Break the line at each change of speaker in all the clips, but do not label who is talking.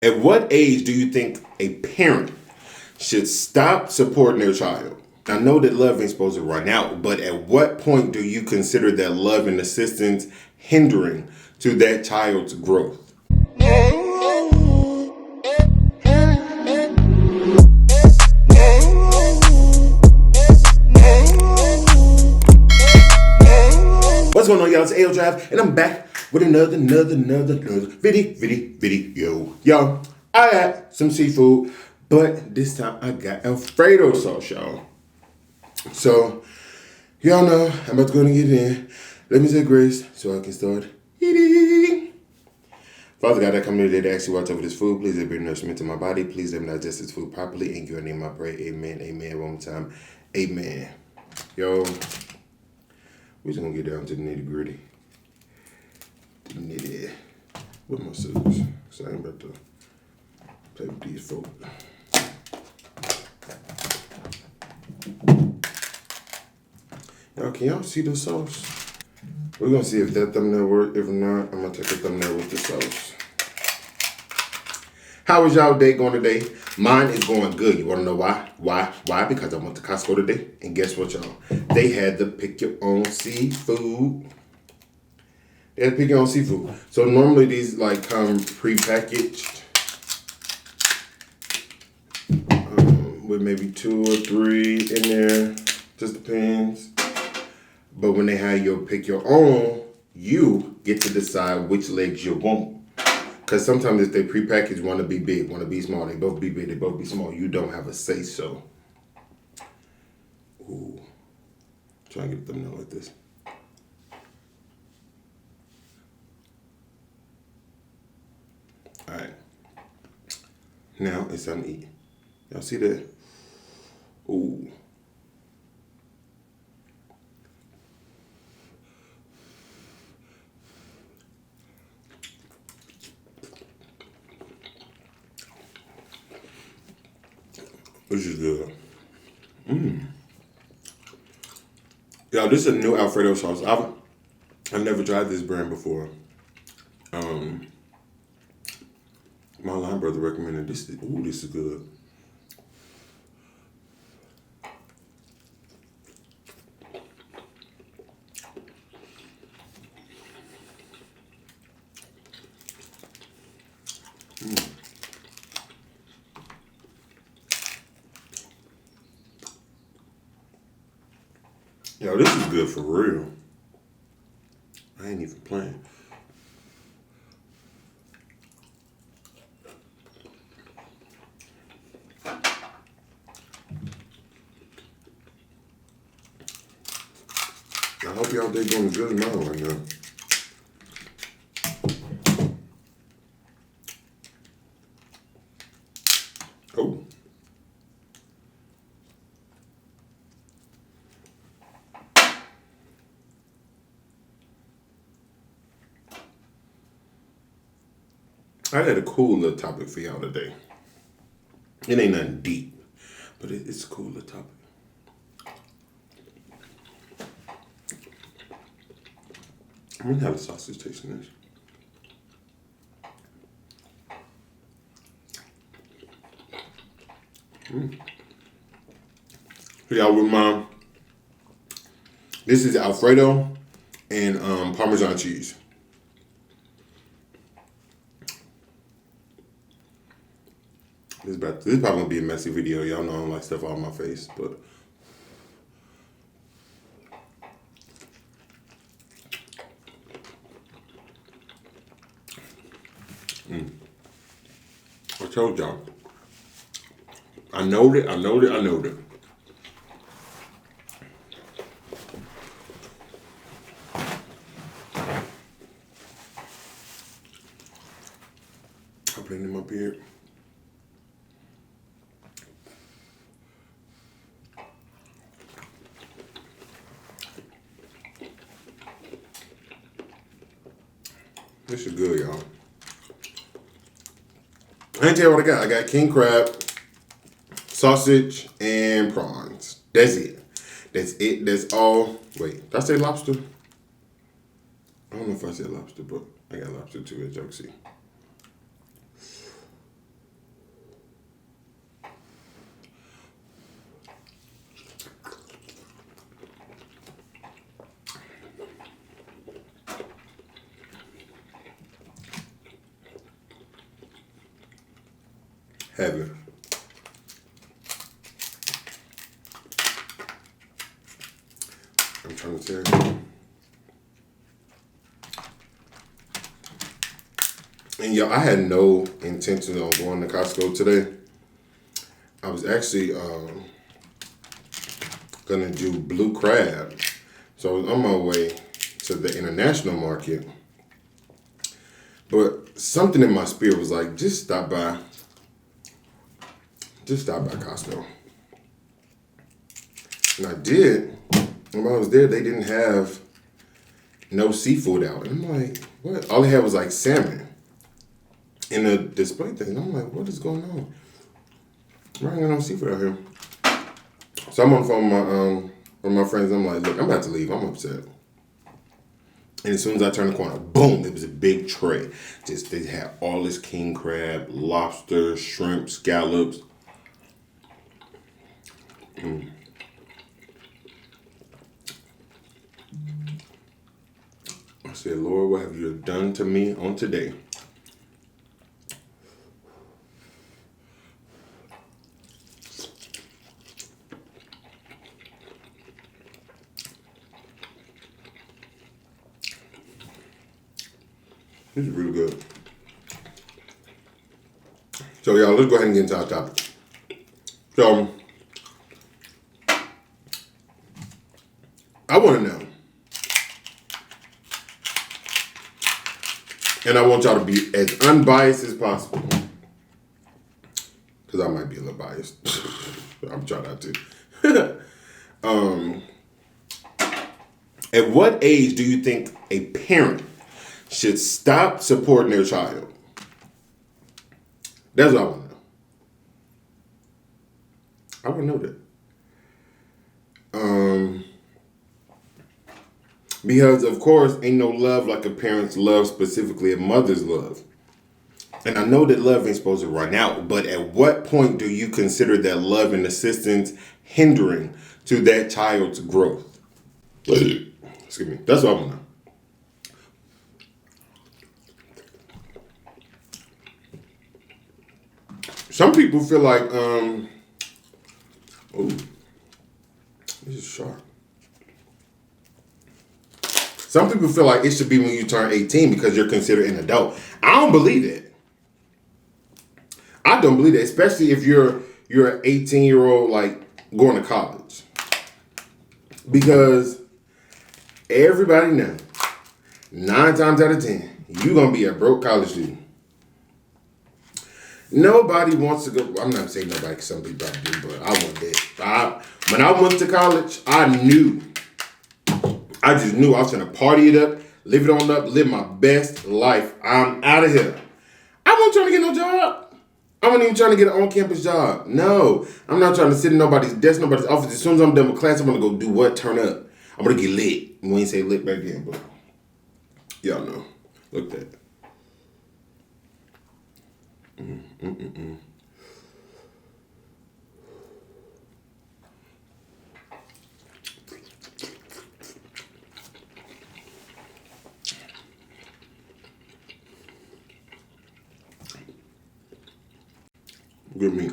At what age do you think a parent should stop supporting their child? I know that love ain't supposed to run out, but at what point do you consider that love and assistance hindering to that child's growth? What's going on, y'all? It's Ayootravv, and I'm back with another video. Y'all, I got some seafood, but this time I got Alfredo sauce, y'all. So, y'all know I'm about to go and get in. Let me say grace so I can start eating. Father God, I come here today to ask you watch over this food. Please let it be nourishment to my body. Please let me digest this food properly. In your name I pray. Amen. Amen. One more time. Amen. Yo, we're just gonna get down to the nitty gritty. With my scissors. So I ain't about to play with these folks. Y'all, can y'all see the sauce? We're gonna see if that thumbnail works. If not, I'm gonna take a thumbnail with the sauce. How is y'all day going today? Mine is going good. You wanna know why? Why? Because I went to Costco today, and guess what, y'all? They had the pick your own seafood. So normally these like come pre-packaged with maybe 2 or 3 in there. Just depends. But when they have your pick your own, you get to decide which legs you want. Because sometimes if they prepackaged, want to be big, want to be small, they both be big, they both be small. You don't have a say so. Ooh, try and get them thumbnail like this. All right. Now it's time to eat. Y'all see that? Ooh. This is good. Y'all, this is a new Alfredo sauce. I've never tried this brand before. My line brother recommended this. Ooh, this is good. Yo, this is good for real. I ain't even playing. I hope y'all day going good as mine right now. Oh. I had a cool little topic for y'all today. It ain't nothing deep, but it's a cool little topic. I'm gonna have the sausage tasting this. Y'all with mom. This is Alfredo and Parmesan cheese. This probably gonna be a messy video. Y'all know I don't like stuff all on my face, but I told y'all. I know that. I'm putting in my beard. This is good, y'all. I ain't tell you what I got. I got king crab, sausage, and prawns. That's it. That's all. Wait, did I say lobster? I don't know if I said lobster, but I got lobster too, as y'all can see. heaven. I'm trying to tell you. And yo, I had no intention on going to Costco today. I was actually gonna do blue crab. So I was on my way to the international market. But something in my spirit was like, just stop by Costco. And I did. And when I was there, they didn't have no seafood out. And I'm like, what? All they had was like salmon in a display thing. I'm like, what is going on? Why ain't got no seafood out here? So I'm on the phone with my friends. I'm like, look, I'm about to leave. I'm upset. And as soon as I turned the corner, boom, it was a big tray. Just they had all this king crab, lobster, shrimp, scallops. I said, Lord, what have you done to me on today? This is really good. So y'all, let's go ahead and get into our topic. So, I want to know, and I want y'all to be as unbiased as possible, because I might be a little biased. I'm trying not to. At what age do you think a parent should stop supporting their child? That's what I want to know. I want to know that. Because, of course, ain't no love like a parent's love, specifically a mother's love. And I know that love ain't supposed to run out, but at what point do you consider that love and assistance hindering to that child's growth? Excuse me. That's what I want to know. Some people feel like, this is sharp. Some people feel like it should be when you turn 18 because you're considered an adult. I don't believe that. I don't believe that, especially if you're an 18-year-old like going to college. Because everybody knows, 9 times out of 10, you're going to be a broke college student. Nobody wants to go. I'm not saying nobody, because some people do, but I want that. When I went to college, I just knew I was going to party it up, live it on up, live my best life. I'm out of here. I wasn't trying to get no job. I wasn't even trying to get an on-campus job. No, I'm not trying to sit in nobody's desk, nobody's office. As soon as I'm done with class, I'm going to go do what? Turn up. I'm going to get lit. We ain't say lit back then, but y'all know. Look at that. Good meat.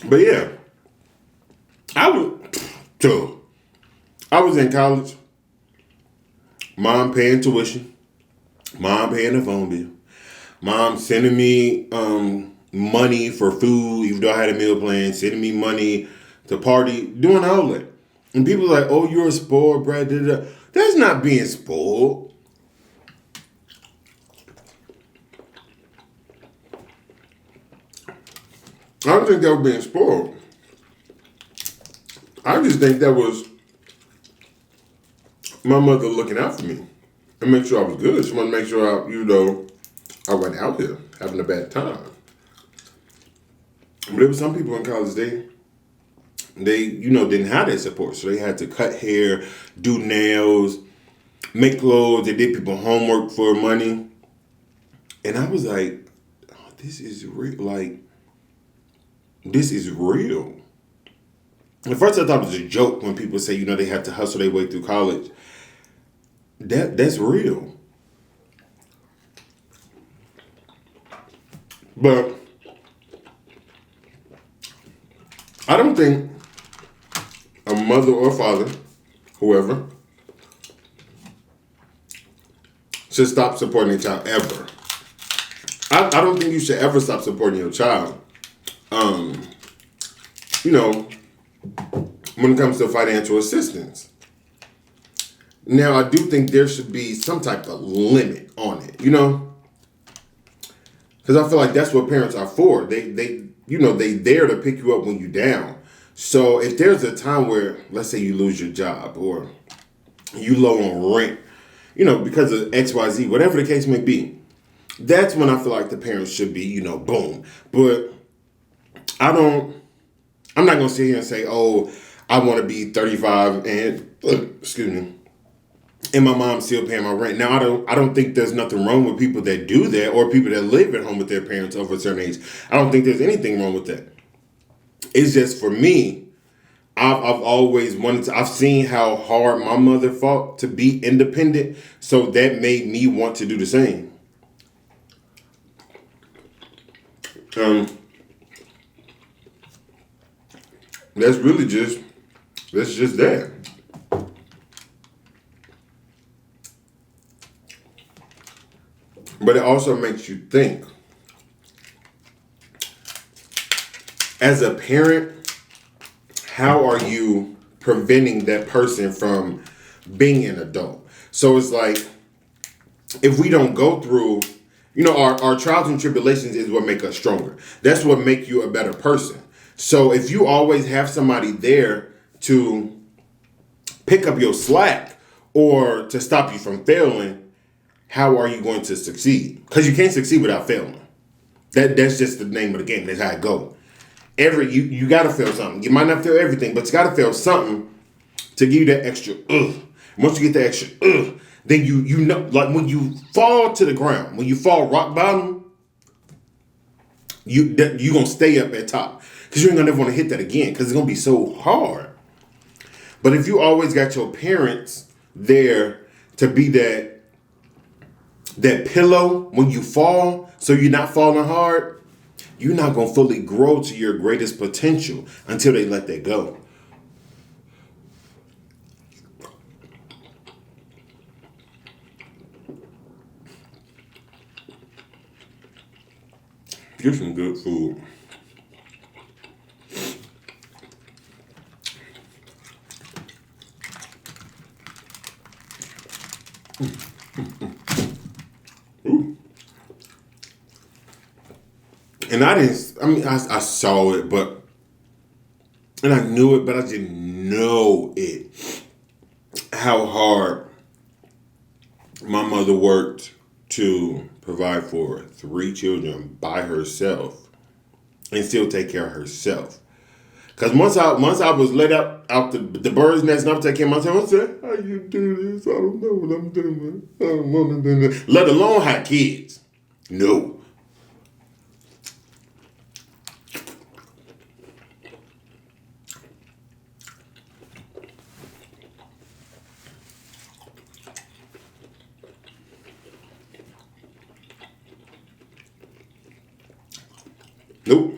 But yeah, I was in college. Mom paying tuition. Mom paying the phone bill. Mom sending me money for food, even though I had a meal plan, sending me money to party, doing all that. And people are like, oh, you're a spoiled brat. That's not being spoiled. I don't think that was being spoiled. I just think that was my mother looking out for me and make sure I was good. She wanted to make sure I wasn't out here having a bad time. But there were some people in college, they didn't have that support. So they had to cut hair, do nails, make clothes. They did people homework for money. And I was like, oh, this is real. Like, this is real. At first I thought it was a joke when people say, they have to hustle their way through college. That's real. But I don't think a mother or father, whoever, should stop supporting their child ever. I don't think you should ever stop supporting your child. You know, when it comes to financial assistance. Now, I do think there should be some type of limit on it, you know? Because I feel like that's what parents are for. They there to pick you up when you're down. So if there's a time where, let's say you lose your job or you low on rent, you know, because of XYZ, whatever the case may be, that's when I feel like the parents should be, you know, boom. But I'm not going to sit here and say, oh, I want to be 35 and, excuse me, and my mom's still paying my rent. Now, I don't think there's nothing wrong with people that do that or people that live at home with their parents over a certain age. I don't think there's anything wrong with that. It's just for me, I've always wanted to, I've seen how hard my mother fought to be independent, so that made me want to do the same. That's just that. But it also makes you think. As a parent, how are you preventing that person from being an adult? So it's like, if we don't go through, you know, our trials and tribulations is what make us stronger. That's what make you a better person. So if you always have somebody there to pick up your slack or to stop you from failing, how are you going to succeed? Because you can't succeed without failing. That's just the name of the game. That's how it goes. You got to fail something. You might not fail everything, but you got to fail something to give you that extra Once you get that extra then you know, like when you fall to the ground, when you fall rock bottom, you gonna stay up at top because you ain't gonna never want to hit that again because it's gonna be so hard. But if you always got your parents there to be that pillow when you fall, so you're not falling hard, you're not gonna fully grow to your greatest potential until they let that go. Get some good food. Ooh. And I saw it, and I knew it, but I didn't know it. How hard my mother worked to provide for 3 children by herself and still take care of herself. Because once I was let out the bird's nest and I was taking care of myself, I said, how you do this? I don't know what I'm doing. I don't want to do this. Let alone have kids. No. Nope.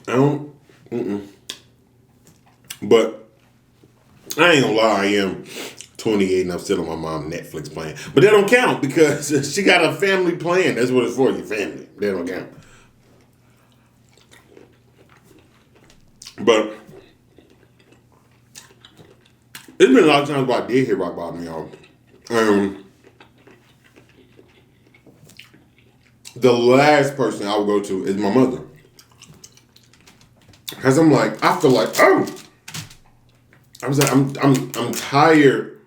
I don't. But I ain't gonna lie, I am 28 and I'm still on my mom's Netflix plan. But that don't count because she got a family plan. That's what it's for, your family. That don't count. But it's been a lot of times where I did hit rock bottom, y'all. The last person I would go to is my mother. Cause I feel like, I was like, I'm tired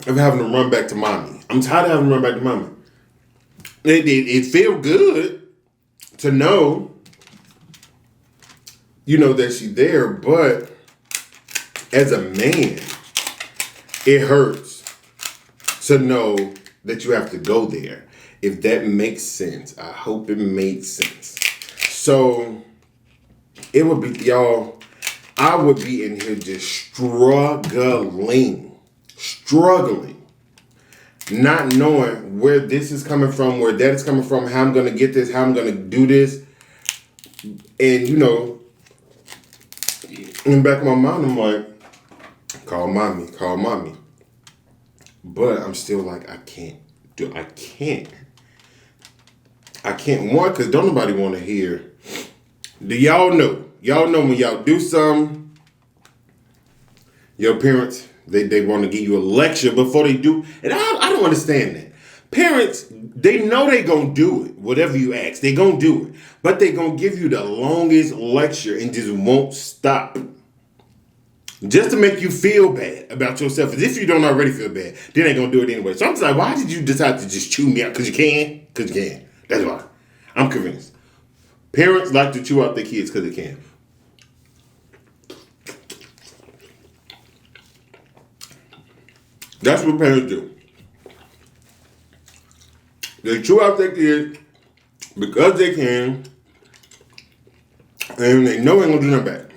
of having to run back to mommy. I'm tired of having to run back to mommy. It feel good to know, you know, that she's there, but as a man, it hurts to know that you have to go there. If that makes sense, I hope it makes sense. So it would be, y'all, I would be in here just struggling, not knowing where this is coming from, where that is coming from, how I'm going to get this, how I'm going to do this. And, you know, in the back of my mind, I'm like, call mommy, call mommy. But I'm still like, I can't. One, because don't nobody want to hear. Do y'all know? Y'all know when y'all do something, your parents, they want to give you a lecture before they do. And I don't understand that. Parents, they know they going to do it. Whatever you ask, they going to do it. But they going to give you the longest lecture and just won't stop. Just to make you feel bad about yourself. As if you don't already feel bad. Then they going to do it anyway. So I'm just like, why did you decide to just chew me out? Because you can? Because you can. That's why. I'm convinced. Parents like to chew out their kids because they can. That's what parents do. They chew out their kids because they can, and they know they ain't gonna do nothing back.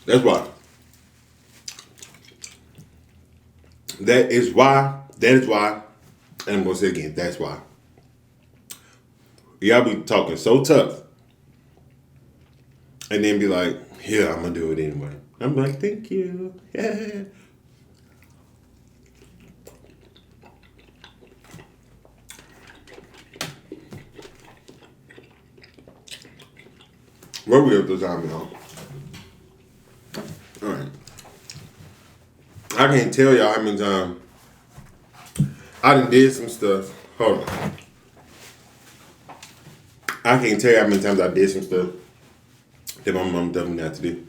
That's why. That is why, and I'm gonna say it again, that's why. Y'all be talking so tough, and then be like, yeah, I'm gonna do it anyway. I'm like, thank you. Yeah. Where we at this time, y'all? Alright. I can't tell y'all how many times I done did some stuff. Hold on. I can't tell you how many times I did some stuff that my mom told me not to do.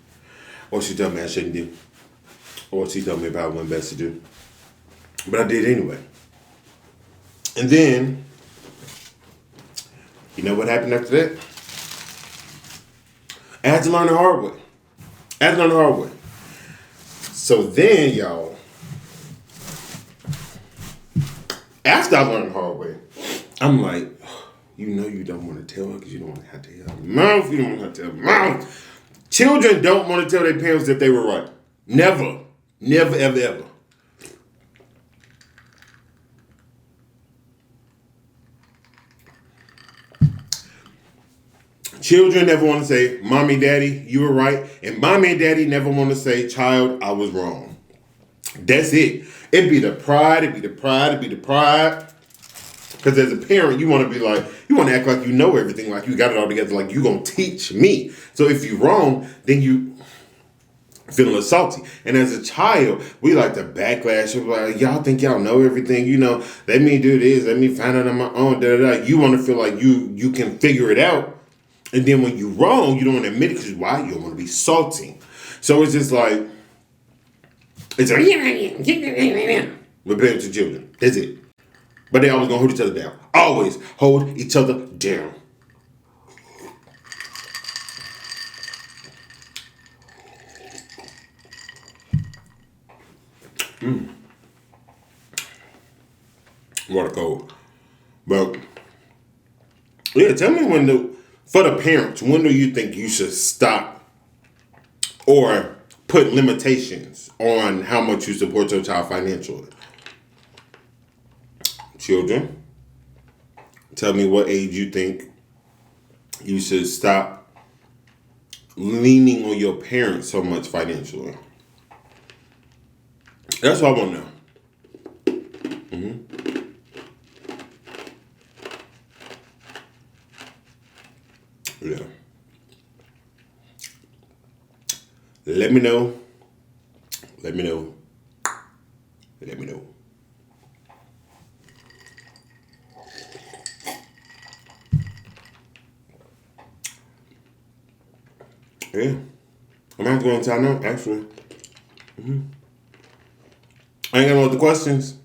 Or she told me I shouldn't do. Or she told me about what best to do. But I did anyway. And then, you know what happened after that? I had to learn the hard way. So then, y'all, after I learned the hard way, I'm like, you know you don't want to tell her because you don't want to have to tell her mouth. You don't want to have to tell her mouth. Children don't want to tell their parents that they were right. Never. Never, ever, ever. Children never want to say, Mommy, Daddy, you were right. And Mommy and Daddy never want to say, child, I was wrong. That's it. It'd be the pride. Because as a parent, you want to be like, you want to act like you know everything, like you got it all together, like you going to teach me. So if you're wrong, then you feel a little salty. And as a child, we like to backlash. We're like, y'all think y'all know everything, you know, let me do this, let me find out on my own, You want to feel like you can figure it out. And then when you're wrong, you don't want to admit it because why? You don't want to be salty. So it's just like, it's like, we're parents to children. That's it. But they always going to hold each other down. Always hold each other down. Water cold. But, yeah, tell me for the parents, when do you think you should stop or put limitations on how much you support your child financially? Children, tell me what age you think you should stop leaning on your parents so much financially. That's what I want to know. Yeah. Let me know. Yeah. I'm gonna have to go on time now, actually. I ain't got no other questions.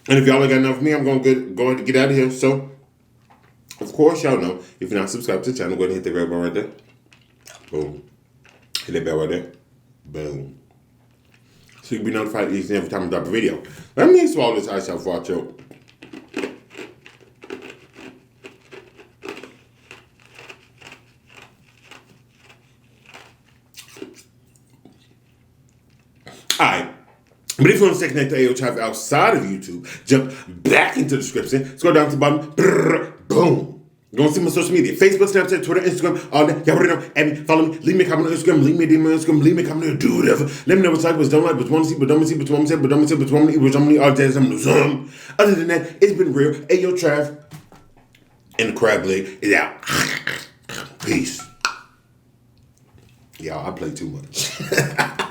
And if y'all ain't got enough of me, I'm going to get out of here. So, of course, y'all know, if you're not subscribed to the channel, go ahead and hit the red button right there. Boom. Hit that bell right there. Boom. So you can be notified each and every time I drop a video. Let me swallow this ice out before I choke. Alright. But if you want to stay connected to Ayootravv outside of YouTube, jump back into the description. Scroll down to the bottom. Brrr, boom. Go and see my social media. Facebook, Snapchat, Twitter, Instagram, all that. Y'all already know. Add me, follow me, leave me a comment on Instagram, leave me a DM on Instagram, leave me a comment, do whatever. Let me know what you like, what you don't like, what you want to see, what you don't see, what you want to say, what you don't see, what you want to eat, what you want to eat, all that, something. Other than that, it's been real. Ayootravv and the crab leg is out. Peace. Y'all, I play too much.